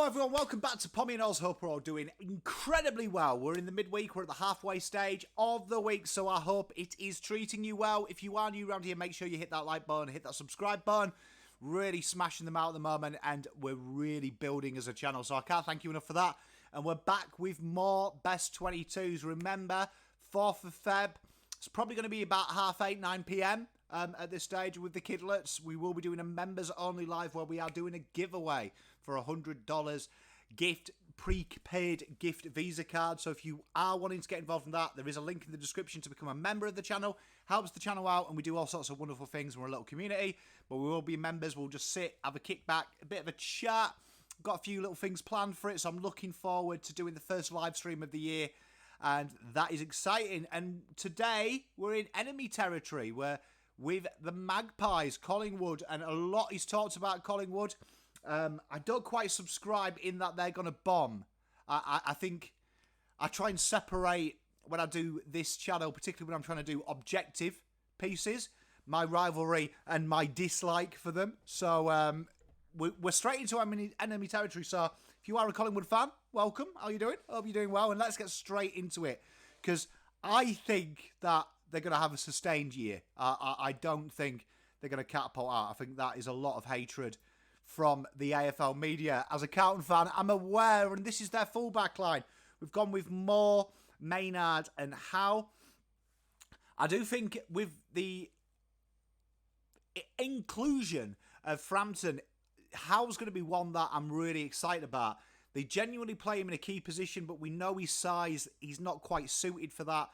everyone, welcome back to Pommy and Oz. Hope we're all doing incredibly well. We're in the midweek, we're at the halfway stage of the week, so I hope it is treating you well. If you are new around here, make sure you hit that like button, hit that subscribe button. Really smashing them out at the moment, and we're really building as a channel, so I can't thank you enough for that. And we're back with more Best 22s. Remember, 4th of Feb, it's probably going to be about 8:30, 9 p.m. At this stage with the kidlets. We will be doing a members only live where we are doing a giveaway for $100 gift, prepaid gift Visa card. So if you are wanting to get involved in that, there is a link in the description to become a member of the channel. Helps the channel out, and we do all sorts of wonderful things. We're a little community, but we will be members. We'll just sit, have a kickback, a bit of a chat. Got a few little things planned for it, so I'm looking forward to doing the first live stream of the year, and that is exciting. And today we're in enemy territory. We're with the Magpies, Collingwood, and a lot is talked about Collingwood. I don't quite subscribe in that they're going to bomb. I think I try and separate when I do this channel, particularly when I'm trying to do objective pieces, my rivalry and my dislike for them. So we're straight into enemy territory. So if you are a Collingwood fan, welcome. How are you doing? Hope you're doing well. And let's get straight into it, because I think that they're going to have a sustained year. I don't think they're going to catapult out. I think that is a lot of hatred from the AFL media. As a Carlton fan, I'm aware, and this is their fullback line. We've gone with Moore, Maynard and Howe. I do think with the inclusion of Frampton, Howe's going to be one that I'm really excited about. They genuinely play him in a key position, but we know his size, he's not quite suited for that.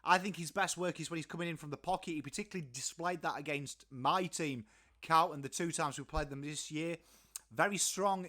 I think his best work is when he's coming in from the pocket. He particularly displayed that against my team, Carlton, the 2 times we played them this year. Very strong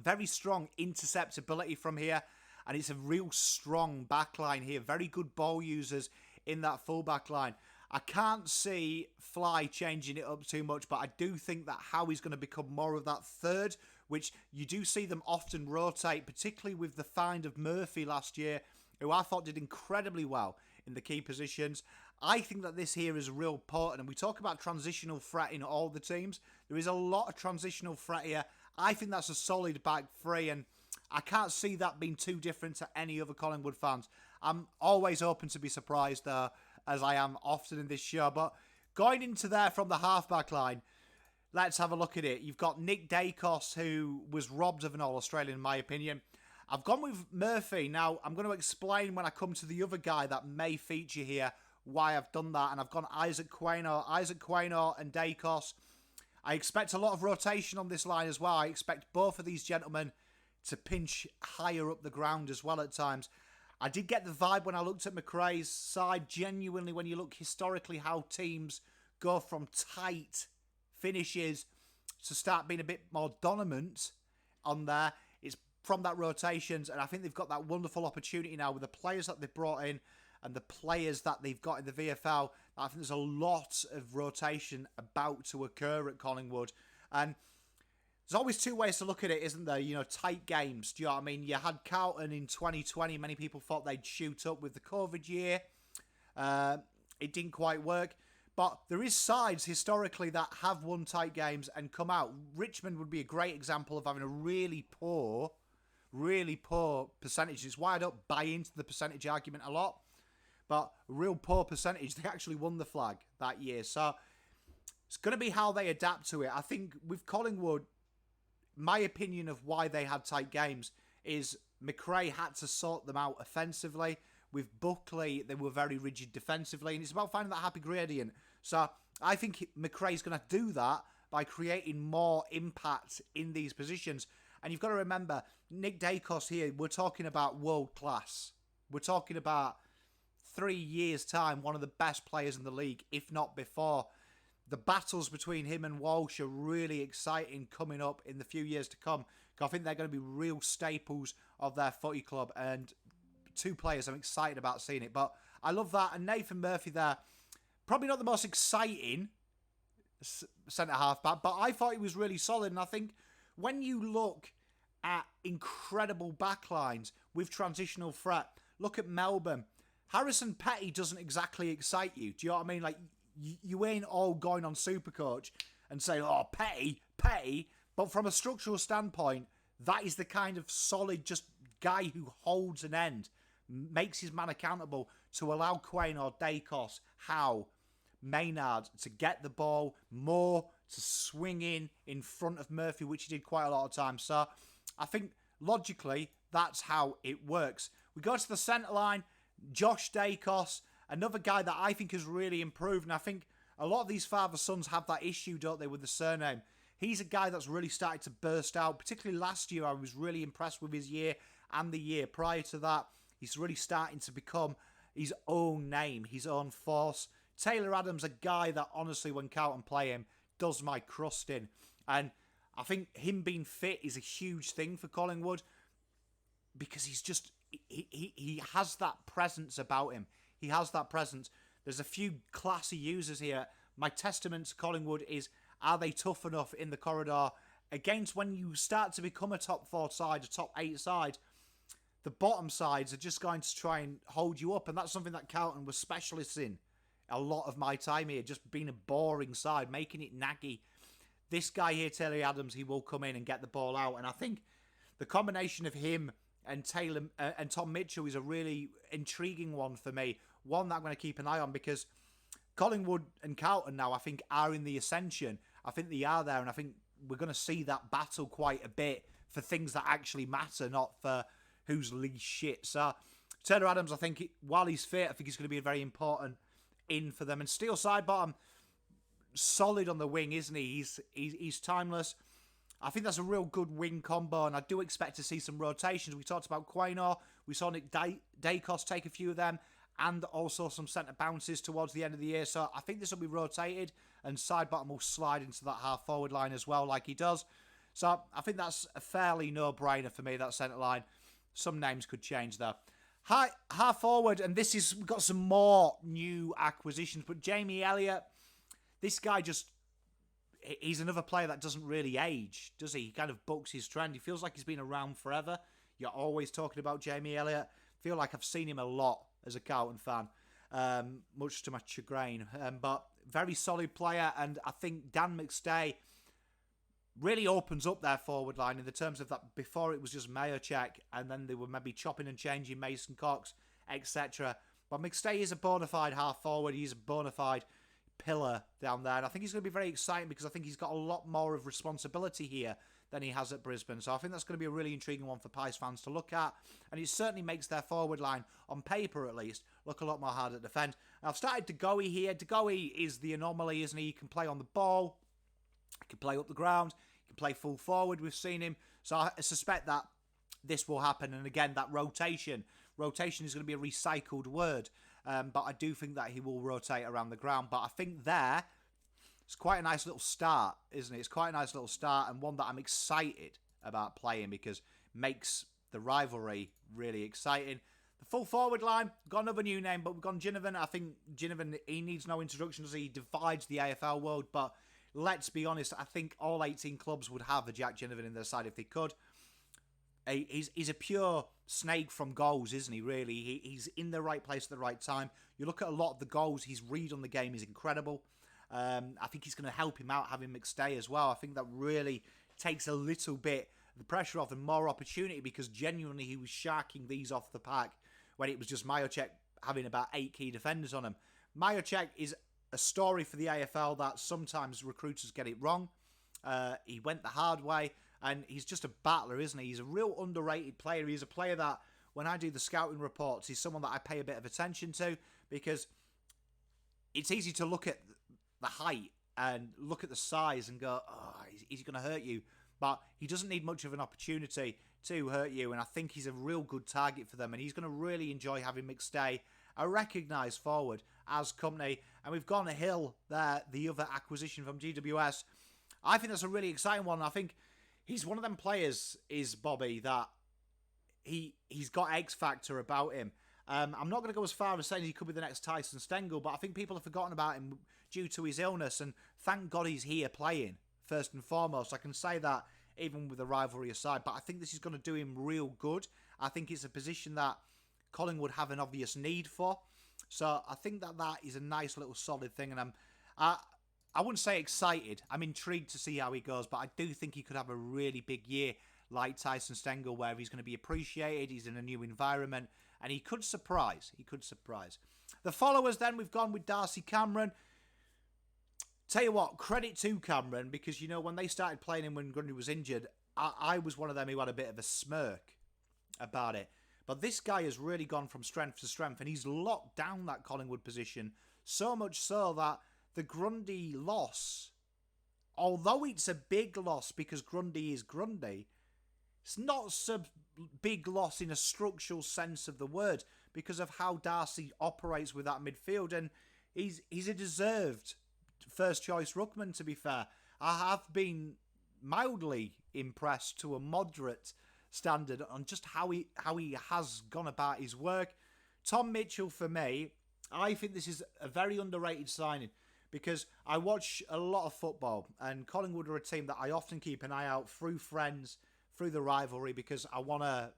interceptability from here. And it's a real strong backline here. Very good ball users in that full back line. I can't see Fly changing it up too much, but I do think that Howie's going to become more of that third, which you do see them often rotate, particularly with the find of Murphy last year, who I thought did incredibly well in the key positions. I think that this here is real important, and we talk about transitional threat in all the teams. There is a lot of transitional threat here. I think that's a solid back three, and I can't see that being too different to any other Collingwood fans. I'm always open to be surprised, as I am often in this show, but going into there from the halfback line, let's have a look at it. You've got Nick Dacos, who was robbed of an All-Australian, in my opinion. I've gone with Murphy. Now, I'm going to explain when I come to the other guy that may feature here why I've done that. And I've gone Isaac Quaynor and Dacos. I expect a lot of rotation on this line as well. I expect both of these gentlemen to pinch higher up the ground as well at times. I did get the vibe when I looked at McRae's side. Genuinely, when you look historically how teams go from tight finishes to start being a bit more dominant on there, it's from that rotations, and I think they've got that wonderful opportunity now with the players that they've brought in and the players that they've got in the VFL. I think there's a lot of rotation about to occur at Collingwood, and there's always 2 ways to look at it, isn't there? You know, tight games. Do you know what I mean? You had Carlton in 2020. Many people thought they'd shoot up with the COVID year. It didn't quite work. But there is sides historically that have won tight games and come out. Richmond would be a great example of having a really poor percentage. It's why I don't buy into the percentage argument a lot. But a real poor percentage. They actually won the flag that year. So it's going to be how they adapt to it. I think with Collingwood, my opinion of why they had tight games is McRae had to sort them out offensively. With Buckley, they were very rigid defensively. And it's about finding that happy gradient. So I think McRae's going to do that by creating more impact in these positions. And you've got to remember, Nick Dacos here, we're talking about world class. We're talking about 3 years' time, one of the best players in the league, if not before. The battles between him and Walsh are really exciting coming up in the few years to come. I think they're going to be real staples of their footy club. And 2 players I'm excited about seeing it. But I love that. And Nathan Murphy there, probably not the most exciting centre-half back, but I thought he was really solid. And I think when you look at incredible backlines with transitional threat, look at Melbourne. Harrison Petty doesn't exactly excite you. Do you know what I mean? Like, you ain't all going on Supercoach and saying, oh, Petty. But from a structural standpoint, That is the kind of solid, just guy who holds an end, makes his man accountable to allow Quain or Dacos, Howe, Maynard to get the ball more, to swing in front of Murphy, which he did quite a lot of times. So I think logically that's how it works. We go to the centre line, Josh Dacos, another guy that I think has really improved, and I think a lot of these father-sons have that issue, don't they, with the surname. He's a guy that's really started to burst out, particularly last year. I was really impressed with his year and the year prior to that. He's really starting to become his own name, his own force. Taylor Adams, a guy that honestly, when Carlton play him, does my crust in. And I think him being fit is a huge thing for Collingwood because he's just, he has that presence about him. He has that presence. There's a few classy users here. My testament to Collingwood is, are they tough enough in the corridor against when you start to become a top 4 side, a top 8 side? The bottom sides are just going to try and hold you up, and that's something that Carlton was specialists in a lot of my time here, just being a boring side, making it naggy. This guy here, Taylor Adams, he will come in and get the ball out, and I think the combination of him and Taylor and Tom Mitchell is a really intriguing one for me, one that I'm going to keep an eye on, because Collingwood and Carlton now, I think, are in the ascension. I think they are there, and I think we're going to see that battle quite a bit for things that actually matter, not for who's least shit. So Taylor Adams, I think, while he's fit, I think he's going to be a very important in for them. And Steele Sidebottom, solid on the wing, isn't he? He's timeless. I think that's a real good wing combo, and I do expect to see some rotations. We talked about Quainor. We saw Nick Dacos take a few of them, and also some centre bounces towards the end of the year. So I think this will be rotated, and Sidebottom will slide into that half-forward line as well, like he does. So I think that's a fairly no-brainer for me, that centre line. Some names could change there. Half forward, and we've got some more new acquisitions, but Jamie Elliott, this guy he's another player that doesn't really age, does he? He kind of bucks his trend. He feels like he's been around forever. You're always talking about Jamie Elliott. I feel like I've seen him a lot as a Carlton fan, much to my chagrin, but very solid player, and I think Dan McStay really opens up their forward line in the terms of that before it was just Majorchek and then they were maybe chopping and changing Mason Cox, etc. But McStay is a bona fide half forward. He's a bona fide pillar down there. And I think he's going to be very exciting because I think he's got a lot more of responsibility here than he has at Brisbane. So I think that's going to be a really intriguing one for Pies fans to look at. And it certainly makes their forward line, on paper at least, look a lot more hard to defend. And I've started Degoe here. Degoe is the anomaly, isn't he? He can play on the ball. He can play up the ground. He can play full forward. We've seen him. So I suspect that this will happen. And again, that rotation is going to be a recycled word. But I do think that he will rotate around the ground. But I think there, it's quite a nice little start, isn't it? It's quite a nice little start and one that I'm excited about playing because it makes the rivalry really exciting. The full forward line, got another new name, but we've gone Ginnivan. I think Ginnivan, he needs no introduction as he divides the AFL world. But let's be honest, I think all 18 clubs would have a Jack Ginnivan in their side if they could. He's a pure snake from goals, isn't he, really? He's in the right place at the right time. You look at a lot of the goals, his read on the game is incredible. I think he's going to help him out having McStay as well. I think that really takes a little bit the pressure off and more opportunity because genuinely he was sharking these off the pack when it was just Majorchek having about 8 key defenders on him. Majorchek is a story for the AFL that sometimes recruiters get it wrong. He went the hard way and he's just a battler, isn't he? He's a real underrated player. He's a player that when I do the scouting reports, he's someone that I pay a bit of attention to because it's easy to look at the height and look at the size and go, oh, is he going to hurt you? But he doesn't need much of an opportunity to hurt you, and I think he's a real good target for them, and he's going to really enjoy having McStay, a recognised forward, as company. And we've gone a Hill there, the other acquisition from GWS. I think that's a really exciting one. I think he's one of them players, is Bobby, that he's got X factor about him. I'm not going to go as far as saying he could be the next Tyson Stengel, but I think people have forgotten about him due to his illness, and thank God he's here playing, first and foremost. I can say that even with the rivalry aside, but I think this is going to do him real good. I think it's a position that Collingwood have an obvious need for, so I think that is a nice little solid thing, and I wouldn't say excited. I'm intrigued to see how he goes, but I do think he could have a really big year like Tyson Stengel, where he's going to be appreciated, he's in a new environment, and he could surprise. The followers then, we've gone with Darcy Cameron. Tell you what, credit to Cameron, because, you know, when they started playing him when Grundy was injured, I was one of them who had a bit of a smirk about it. But this guy has really gone from strength to strength, and he's locked down that Collingwood position, so much so that the Grundy loss, although it's a big loss because Grundy is Grundy, it's not a big loss in a structural sense of the word because of how Darcy operates with that midfield, and he's a deserved first choice ruckman, to be fair. I have been mildly impressed to a moderate standard on just how he has gone about his work. Tom Mitchell, for me, I think this is a very underrated signing because I watch a lot of football, and Collingwood are a team that I often keep an eye out through friends, through the rivalry, because I want to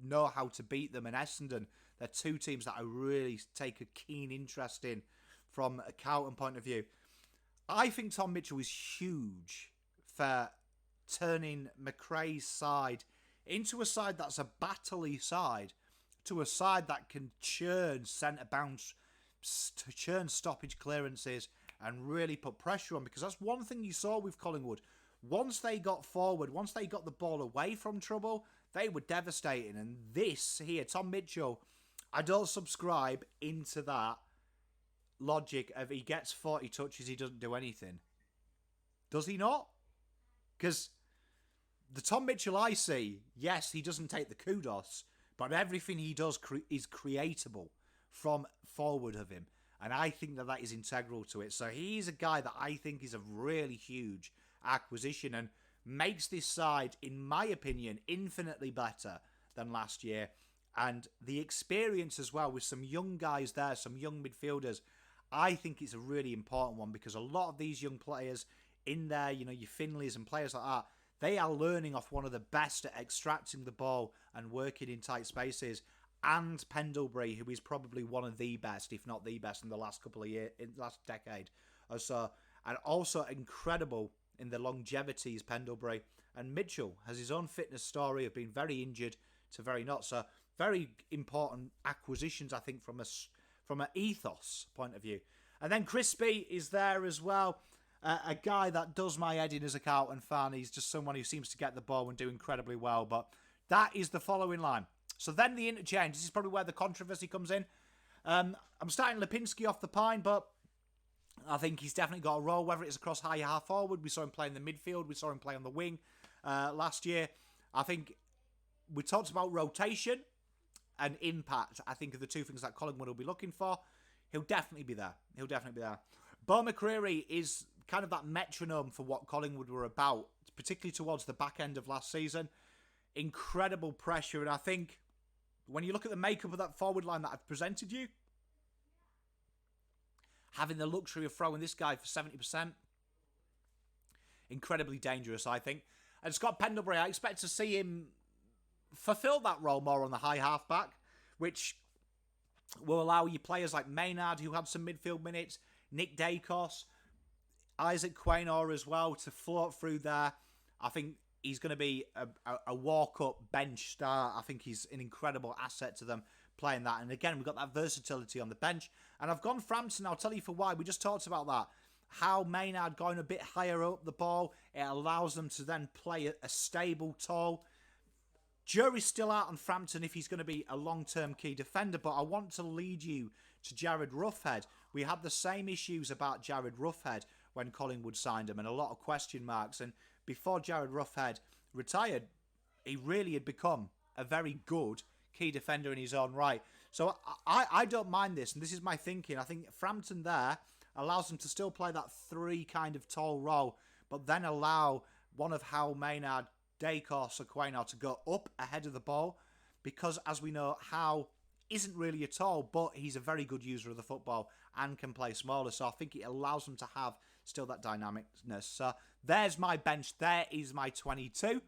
know how to beat them. And Essendon, they're two teams that I really take a keen interest in from a Carlton point of view. I think Tom Mitchell is huge for turning McRae's side into a side that's a battley side, to a side that can churn centre bounce, to churn stoppage clearances and really put pressure on, because that's one thing you saw with Collingwood. Once they got forward, once they got the ball away from trouble, they were devastating. And this here, Tom Mitchell, I don't subscribe into that logic of he gets 40 touches, he doesn't do anything. Does he not? Because the Tom Mitchell I see, yes, he doesn't take the kudos, but everything he does is creatable from forward of him. And I think that is integral to it. So he's a guy that I think is a really huge acquisition and makes this side, in my opinion, infinitely better than last year. And the experience as well with some young guys there, some young midfielders, I think it's a really important one, because a lot of these young players in there, you know, your Finleys and players like that, they are learning off one of the best at extracting the ball and working in tight spaces. And Pendlebury, who is probably one of the best, if not the best, in the last couple of years, in the last decade or so. And also incredible in the longevity is Pendlebury. And Mitchell has his own fitness story of being very injured to very not. So very important acquisitions, I think, from an ethos point of view. And then Crispy is there as well. A guy that does my head in as a Carlton fan. He's just someone who seems to get the ball and do incredibly well. But that is the following line. So then the interchange. This is probably where the controversy comes in. I'm starting Lipinski off the pine, but I think he's definitely got a role, whether it's across high half forward. We saw him play in the midfield. We saw him play on the wing last year. I think we talked about rotation and impact. I think are the two things that Collingwood will be looking for. He'll definitely be there. Bo McCreary is kind of that metronome for what Collingwood were about, particularly towards the back end of last season. Incredible pressure, and I think when you look at the makeup of that forward line that I've presented you, having the luxury of throwing this guy for 70%, incredibly dangerous, I think. And Scott Pendlebury, I expect to see him fulfill that role more on the high half-back, which will allow you players like Maynard, who had some midfield minutes, Nick Dacos, Isaac Quaynor as well, to float through there. I think he's going to be a walk-up bench star. I think he's an incredible asset to them playing that. And again, we've got that versatility on the bench. And I've gone Frampton. I'll tell you for why. We just talked about that. How Maynard going a bit higher up the ball, it allows them to then play a stable tall. Jury's still out on Frampton if he's going to be a long-term key defender, but I want to lead you to Jared Roughead. We had the same issues about Jared Roughead when Collingwood signed him, and a lot of question marks. And before Jared Roughead retired, he really had become a very good key defender in his own right. So I don't mind this, and this is my thinking. I think Frampton there allows them to still play that three kind of tall role, but then allow one of Howe, Maynard, Dacos or Quaynor to go up ahead of the ball, because as we know, Howe isn't really a tall, but he's a very good user of the football and can play smaller. So I think it allows them to have still that dynamicness. So there's my bench. There is my 22.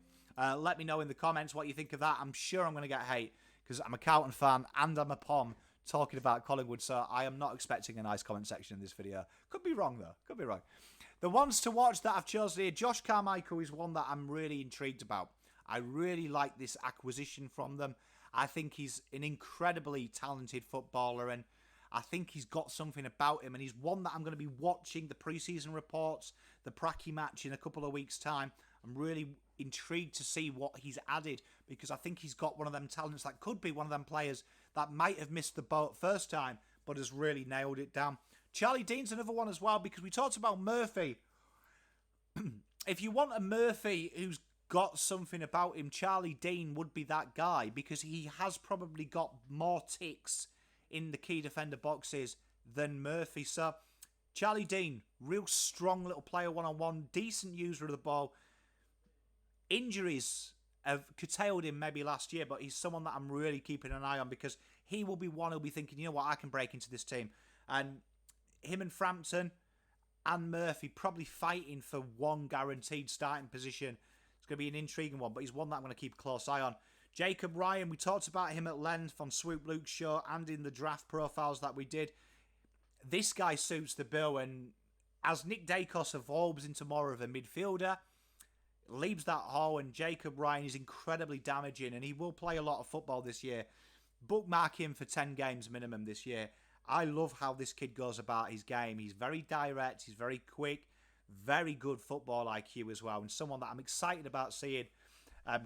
Let me know in the comments what you think of that. I'm sure I'm going to get hate because I'm a Carlton fan and I'm a POM talking about Collingwood. So I am not expecting a nice comment section in this video. Could be wrong though. Could be wrong. The ones to watch that I've chosen here, Josh Carmichael is one that I'm really intrigued about. I really like this acquisition from them. I think he's an incredibly talented footballer, and I think he's got something about him, and he's one that I'm going to be watching the pre-season reports, the Pracky match in a couple of weeks' time. I'm really intrigued to see what he's added, because I think he's got one of them talents that could be one of them players that might have missed the boat first time, but has really nailed it down. Charlie Dean's another one as well, because we talked about Murphy. If you want a Murphy who's got something about him, Charlie Dean would be that guy, because he has probably got more ticks in the key defender boxes than Murphy. So Charlie Dean, real strong little player one-on-one, decent user of the ball. Injuries have curtailed him maybe last year, but he's someone that I'm really keeping an eye on, because he will be one who'll be thinking, you know what, I can break into this team. And him and Frampton and Murphy probably fighting for one guaranteed starting position. It's going to be an intriguing one, but he's one that I'm going to keep a close eye on. Jacob Ryan, we talked about him at length on Swoop Luke's show and in the draft profiles that we did. This guy suits the bill, and as Nick Dacos evolves into more of a midfielder, leaves that hole, and Jacob Ryan is incredibly damaging, and he will play a lot of football this year. Bookmark him for 10 games minimum this year. I love how this kid goes about his game. He's very direct, he's very quick, very good football IQ as well, and someone that I'm excited about seeing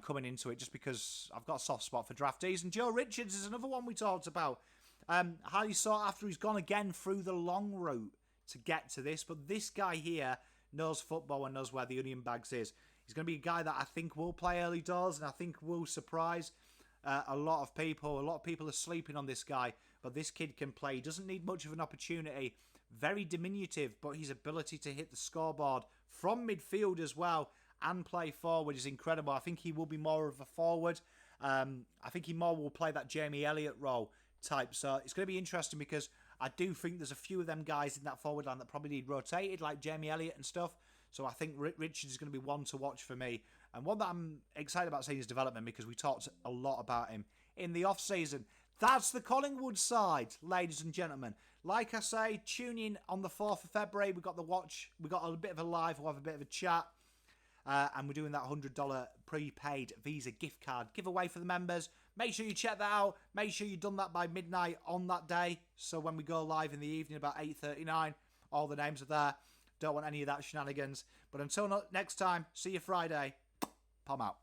coming into it, just because I've got a soft spot for draftees. And Joe Richards is another one we talked about. Highly sought after. He's gone again through the long route to get to this, but this guy here knows football and knows where the onion bags is. He's going to be a guy that I think will play early doors, and I think will surprise a lot of people. A lot of people are sleeping on this guy, but this kid can play. He doesn't need much of an opportunity. Very diminutive, but his ability to hit the scoreboard from midfield as well and play forward is incredible. I think he will be more of a forward. I think he more will play that Jamie Elliott role type. So it's going to be interesting, because I do think there's a few of them guys in that forward line that probably need rotated, like Jamie Elliott and stuff. So I think Richards is going to be one to watch for me, and one that I'm excited about seeing his development, because we talked a lot about him in the off-season. That's the Collingwood side, ladies and gentlemen. Like I say, tune in on the 4th of February. We've got the watch. We've got a bit of a live. We'll have a bit of a chat. And we're doing that $100 prepaid Visa gift card giveaway for the members. Make sure you check that out. Make sure you've done that by midnight on that day. So when we go live in the evening about 8:39, all the names are there. Don't want any of that shenanigans. But until next time, see you Friday. Palm out.